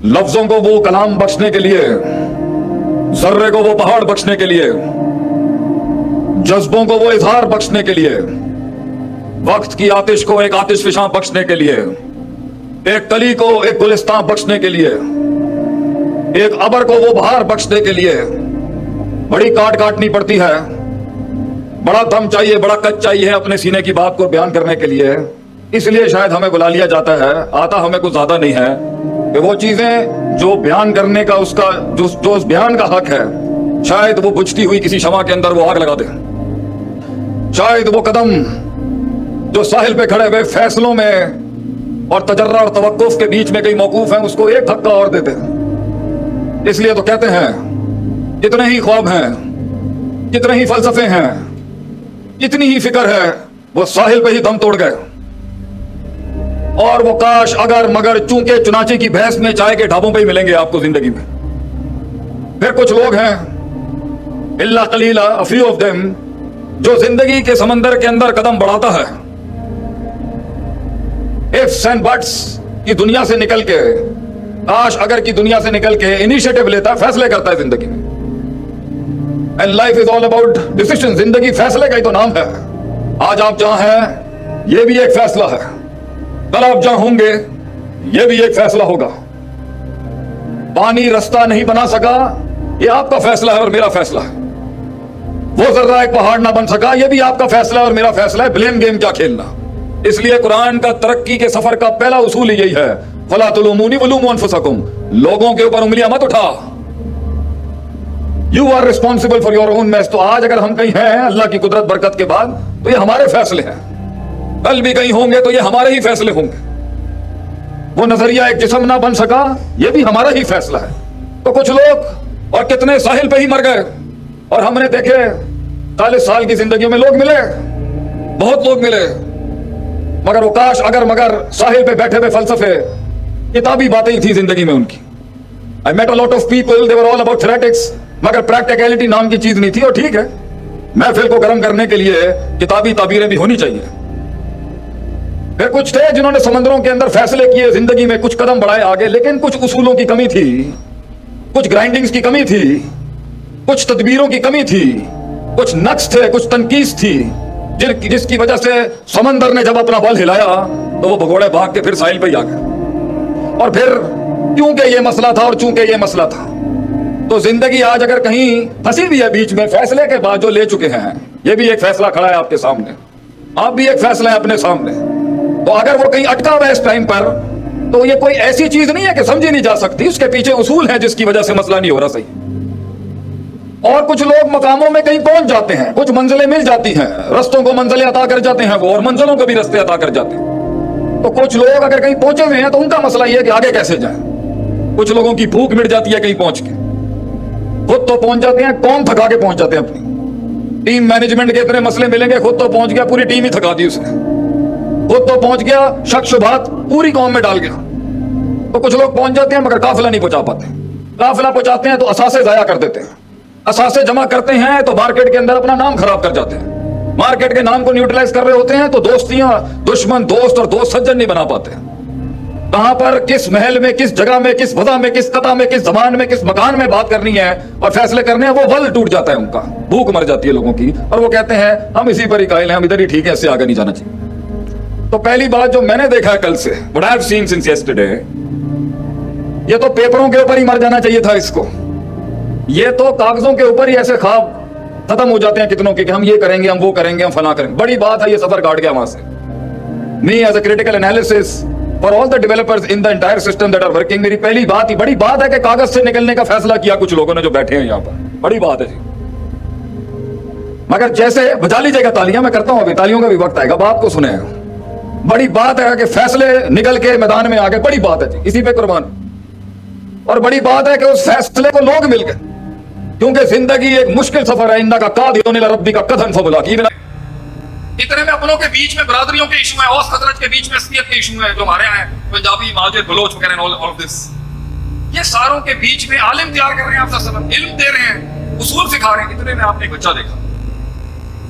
लफ्जों को वो कलाम बख्शने के लिए, जर्रे को वो पहाड़ बख्शने के लिए, जज्बों को वो इजहार बख्शने के लिए, वक्त की आतिश को एक आतिश फिशां बख्शने के लिए, एक कली को एक गुलिस्तान बख्शने के लिए, एक अबर को वो बहार बख्शने के लिए बड़ी काट काटनी पड़ती है। बड़ा दम चाहिए, बड़ा कच चाहिए अपने सीने की बात को बयान करने के लिए। इसलिए शायद हमें बुला लिया जाता है। आता हमें कुछ ज्यादा नहीं है कि वो चीजें जो बयान करने का उसका जो उस बयान का हक है, शायद वो बुझती हुई किसी शमा के अंदर वो आग लगा दे। शायद वो कदम जो साहिल पे खड़े हुए फैसलों में और तजर्रा और तवक्कुफ के बीच में कहीं मौकूफ है, उसको एक धक्का और देते हैं। इसलिए तो कहते हैं जितने ही ख्वाब हैं, जितने ही फलसफे हैं, जितनी ही फिक्र है, वो साहिल पे ही दम तोड़ गए। और वो काश अगर मगर चूंके चुनाचे की बहस में चाय के ढाबों पे ही मिलेंगे आपको जिंदगी में। फिर कुछ लोग हैं, इल्ला कलीला, अ फ्यू ऑफ देम, जो जिंदगी के समंदर के अंदर कदम बढ़ाता है। इफ्स एंड बट्स की दुनिया से निकल के, काश अगर की दुनिया से निकल के इनिशिएटिव लेता है, फैसले करता है जिंदगी में। And life is all about decision. जिंदगी फैसले का ही तो नाम है। आज आप जहां हैं, ये भी एक फैसला है। कल आप जहां होंगे, ये भी एक फैसला होगा। पानी रास्ता नहीं बना सका, ये आपका फैसला है और मेरा फैसला है। वो जर्रा एक पहाड़ ना बन सका, ये भी आपका फैसला है और मेरा फैसला है। ब्लेम गेम क्या खेलना। इसलिए कुरान का तरक्की के सफर का पहला उसूल यही है, फला तुलूमुनी वलूमू अनफुसकुम। लोगों के ऊपर उंगलियां मत उठा। You are responsible for your own mess. तो आज अगर हम कहीं हैं अल्लाह की कुदरत बरकत के बाद, तो ये हमारे फैसले हैं। कल भी कहीं होंगे तो ये हमारे ही फैसले होंगे। वो नजरिया एक जिस्म ना बन सका, ये भी हमारा ही फैसला है। तो कुछ लोग और कितने साहिल पे ही मर गए। और हमने देखे 40 साल की जिंदगी में लोग मिले, बहुत लोग मिले, मगर वो काश अगर मगर साहिल पे बैठे हुए फलसफे, किताबी बातें ही थी जिंदगी में उनकी। I met a lot of people, they were all about theoretics, मगर प्रैक्टिकलिटी नाम की चीज नहीं थी। और ठीक है, महफिल को गर्म करने के लिए किताबी ताबीरें भी होनी चाहिए। फिर कुछ थे जिन्होंने समंदरों के अंदर फैसले किए, जिंदगी में कुछ कदम बढ़ाए आगे, लेकिन कुछ उसूलों की कमी थी, कुछ ग्राइंडिंग्स की कमी थी, कुछ तदबीरों की कमी थी, कुछ नक्श थे, कुछ तनकीस थी, जिसकी वजह से समंदर ने जब अपना बल हिलाया तो वो भगोड़े भाग के फिर साहिल पे ही आ गए। और फिर क्योंकि ये मसला था और चूंकि ये मसला था, तो जिंदगी आज अगर कहीं फंसी भी है बीच में, फैसले के बाद जो ले चुके हैं, ये भी एक फैसला खड़ा है आपके सामने, आप भी एक फैसला है अपने सामने। तो अगर वो कहीं अटका हुआ है इस टाइम पर, तो ये कोई ऐसी चीज नहीं है कि समझी नहीं जा सकती। उसके पीछे उसूल है जिसकी वजह से मसला नहीं हो रहा सही। और कुछ लोग मकामों में कहीं पहुंच जाते हैं, कुछ मंजिलें मिल जाती हैं, रस्तों को मंजिलें अता कर जाते हैं वो, और मंजिलों को भी रास्ते अता कर जाते हैं। तो कुछ लोग अगर कहीं पहुंचे हुए हैं तो उनका मसला ये है कि आगे कैसे जाएं। कुछ लोगों की भूख मिट जाती है कहीं पहुंच के, खुद तो पहुंच जाते हैं, कौन थका के पहुंच जाते हैं अपनी। टीम मैनेजमेंट के इतने मसले मिलेंगे, खुद तो पहुंच गया, पूरी टीम ही थका दी उसने। खुद तो पहुंच गया, शक शुबहात पूरी कौम में डाल गया। तो कुछ लोग पहुंच जाते हैं मगर काफिला नहीं पहुंचा पाते। काफिला पहुंचाते हैं तो असासे जाया कर देते हैं, असासे जमा करते हैं तो मार्केट के अंदर अपना नाम खराब कर जाते हैं। मार्केट के नाम को न्यूट्रलाइज कर रहे होते हैं तो दोस्तियां, दुश्मन दोस्त और दोस्त सज्जन नहीं बना पाते। कहां पर, किस महल में, किस जगह में, किस वजह में, किस कता में, किस जमान में, किस मकान में बात करनी है और फैसले करने हैं, वो बल टूट जाता है उनका, भूख मर जाती है लोगों की। और वो कहते हैं हम इसी पर ही कायल हैं, हम इधर ही ठीक है, इससे आगे नहीं जाना चाहिए। तो पहली बात जो मैंने देखा है कल से, what I have seen since yesterday, ये तो पेपरों के ऊपर ही मर जाना चाहिए था इसको। ये तो कागजों के ऊपर ही ऐसे ख्वाब खत्म हो जाते हैं कितनों के कि हम ये करेंगे, हम वो करेंगे, हम फला करेंगे। बड़ी बात है, ये सफर काट गया वहां से। Me as a critical analysis for all the developers in the entire system that are working, मेरी पहली बात ही, बड़ी बात है कि कागज से निकलने का फैसला किया कुछ लोगों ने जो बैठे हैं यहाँ पर, बड़ी बात है जी। मगर जैसे बजा लीजिएगा तालियां, मैं करता हूं अभी, तालियों का भी वक्त आएगा, बात को सुने। बड़ी बात है कि फैसले निकल के मैदान में आ गए, बड़ी बात है जी, इसी पे कुर्बान। और बड़ी बात है कि उस फैसले को लोग मिल गए, क्योंकि जिंदगी एक मुश्किल सफर है। इन्ना का कादियों ने रब्बी का कदन फबुला की, इतने में अपनों के बीच में बरादरियों के इशू है, औस खजरत के बीच में असलियत के इशू है, जो हमारे यहाँ है, पंजाबी, महाजिर, बलोच वगैरह, ऑल ऑफ दिस। ये सारों के बीच में आलिम तैयार कर रहे हैं, आप इल्म दे रहे हैं, उसूल सिखा रहे हैं। इतने में आपने एक बच्चा देखा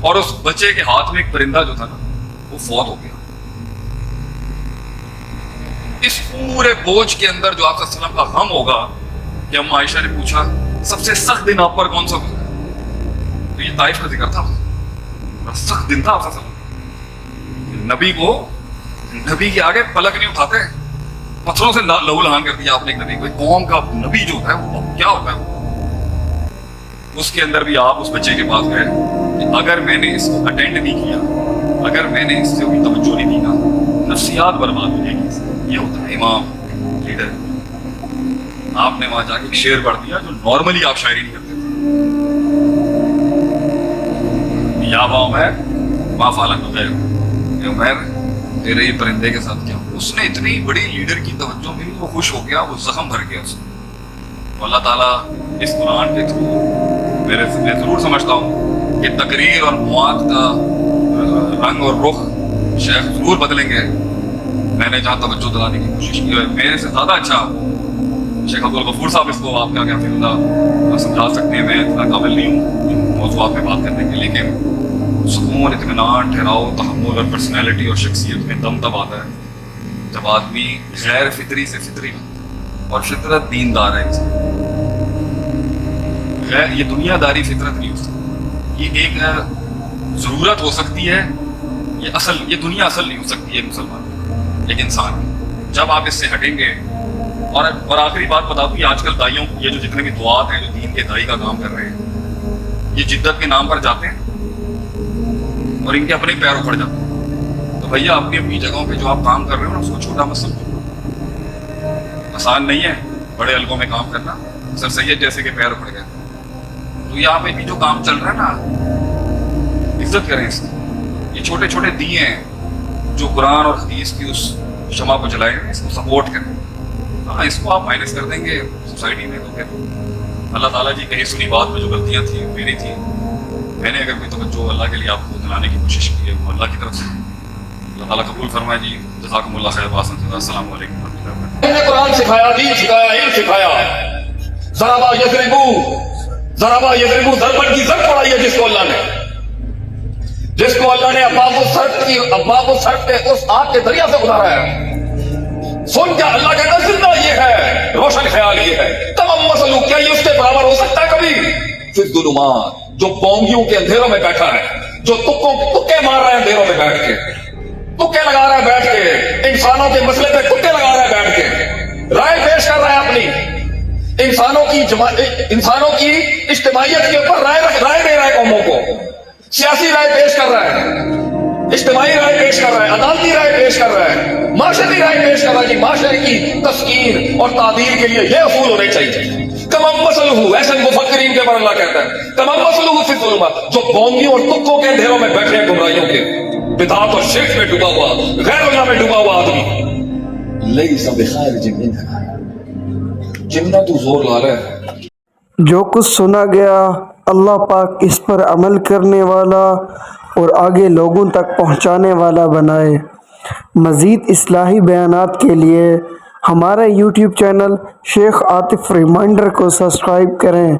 और उस बच्चे के हाथ में एक परिंदा जो था ना, वो फौत हो गया। اس پورے بوجھ کے اندر جو آپ صلی اللہ علیہ وسلم کا غم ہوگا کہ اما عائشہ نے پوچھا سب سے سخت دن آپ پر کون سا گزرا، تو یہ طائف کا ذکر تھا، سخت دن تھا آپ صلی اللہ علیہ وسلم۔ نبی کے آگے پلک نہیں اٹھاتے، پتھروں سے لہو لہان کر دیا آپ نے ایک نبی کو۔ قوم کا نبی جو ہوتا ہے وہ کیا ہوتا ہے، اس کے اندر بھی آپ اس بچے کے پاس گئے کہ اگر میں نے اس کو اٹینڈ نہیں کیا، اگر میں نے اس سے کوئی توجہ نہیں دی نا، نفسیات برباد ہو جائے گی۔ یہ ہوتا ہے امام، لیڈر۔ آپ نے وہاں جا کے ایک شعر پڑھ دیا جو نارملی آپ شاعری نہیں کرتے تھے، یا عمیر ما فعل غیر، عمیر تیرے یہ پرندے کے ساتھ کیا۔ اس نے اتنی بڑی لیڈر کی توجہ ملی، وہ خوش ہو گیا، وہ زخم بھر گیا اس کو۔ اللہ تعالیٰ اس قرآن کے تھرو میں ضرور سمجھتا ہوں کہ تقریر اور مواد کا رنگ اور رخ شیخ ضرور بدلیں گے۔ میں نے جہاں توجہ دلانے کی کوشش کی ہے، میرے سے زیادہ اچھا شیخ عبدالغفور صاحب اس کو آپ کے آگے حفظ اللہ سمجھا سکتے ہیں۔ میں اتنا قابل نہیں ہوں ان موضوعات میں بات کرنے کے، لیکن سکون، اطمینان، ٹھہراؤ، تحمل اور پرسنالٹی اور شخصیت میں دم تب آتا ہے جب آدمی غیر فطری سے فطری بنتا ہے، اور فطرت دیندار ہے۔ غیر یہ دنیا داری فطرت نہیں ہو سکتی، یہ ایک ضرورت ہو سکتی ہے، یہ دنیا اصل نہیں ہو سکتی ہے مسلمان ایک انسان کی۔ جب آپ اس سے ہٹیں گے، اور آخری بات بتا دوں، یہ آج کل دائیوں، یہ جو جتنے بھی دعات ہیں جو دین کے دائی کا کام کر رہے ہیں، یہ جدت کے نام پر جاتے ہیں اور ان کے اپنے پیر اکھڑ جاتے ہیں۔ تو بھیا اپنی اپنی جگہوں پہ جو آپ کام کر رہے ہو نا، اس کو چھوٹا مت سمجھو۔ آسان نہیں ہے بڑے حلقوں میں کام کرنا، سر سید جیسے کہ پیر اکھڑ گئے۔ تو یہاں پہ بھی جو کام چل رہا ہے نا، عزت کریں اس کی۔ یہ چھوٹے چھوٹے دیے ہیں جو قرآن اور حدیث کی اس شمع کو جلائیں، اس کو سپورٹ کریں۔ ہاں، اس کو آپ مائنس کر دیں گے سوسائٹی میں، تو پھر اللہ تعالیٰ جی کہیں سنی بات میں جو غلطیاں تھیں میری تھیں، میں نے اگر کوئی توجہ اللہ کے لیے آپ کو دلانے کی کوشش کی ہے وہ اللہ کی طرف سے، اللہ تعالیٰ قبول فرمائے جی۔ جزاکم اللہ خیر، السلام علیکم ورحمۃ اللہ وبرکاتہ۔ نے قرآن سکھایا، دین سکھایا، علم سکھایا۔ ضربا یضربو ضربن کی ضرب پڑھائی ہے جس کو اللہ نے ابواب السرد کے اس آگ کے دریا سے اتارا ہے۔ سن کیا اللہ کہتا ہے زندہ یہ ہے، روشن خیال یہ ہے، تمام مسلو کیا یہ اس کے برابر ہو سکتا ہے کبھی؟ فی الظلمات، جو بونگیوں کے اندھیروں میں بیٹھا ہے، جو تکے مار رہا ہے اندھیروں میں بیٹھ کے، تکے لگا رہا ہے بیٹھ کے، انسانوں کے مسئلے پہ تکے لگا رہا ہے بیٹھ کے، رائے پیش کر رہا ہے اپنی، انسانوں کی اجتماعیت کے اوپر رائے دے رہا ہے، قوموں کو سیاسی رائے پیش کر رہا ہے، اجتماعی رائے پیش کر رہا ہے، عدالتی رائے پیش کر رہا ہے، معاشرتی رائے پیش کر رہا ہے کہ معاشرے کی تسکین اور تعدیل کے لیے یہ اصول ہونے چاہیے۔ تمام مسلح، ایسے مفکرین کے بارے اللہ کہتا ہے تمام مسلح فی الظلمات، جو بونگیوں اور تکوں کے اندھیروں میں بیٹھے ہیں، گمراہیوں کے، بدعات اور شرک میں ڈوبا ہوا، غیر اللہ میں ڈوبا ہوا آدمی، لیس بخارج منہا، جنہ تو زور لا رہا ہے۔ جو کچھ سنا گیا اللہ پاک اس پر عمل کرنے والا اور آگے لوگوں تک پہنچانے والا بنائے۔ مزید اصلاحی بیانات کے لیے ہمارا یوٹیوب چینل شیخ عاطف ریمائنڈر کو سبسکرائب کریں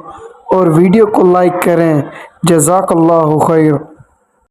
اور ویڈیو کو لائک کریں۔ جزاک اللہ خیر۔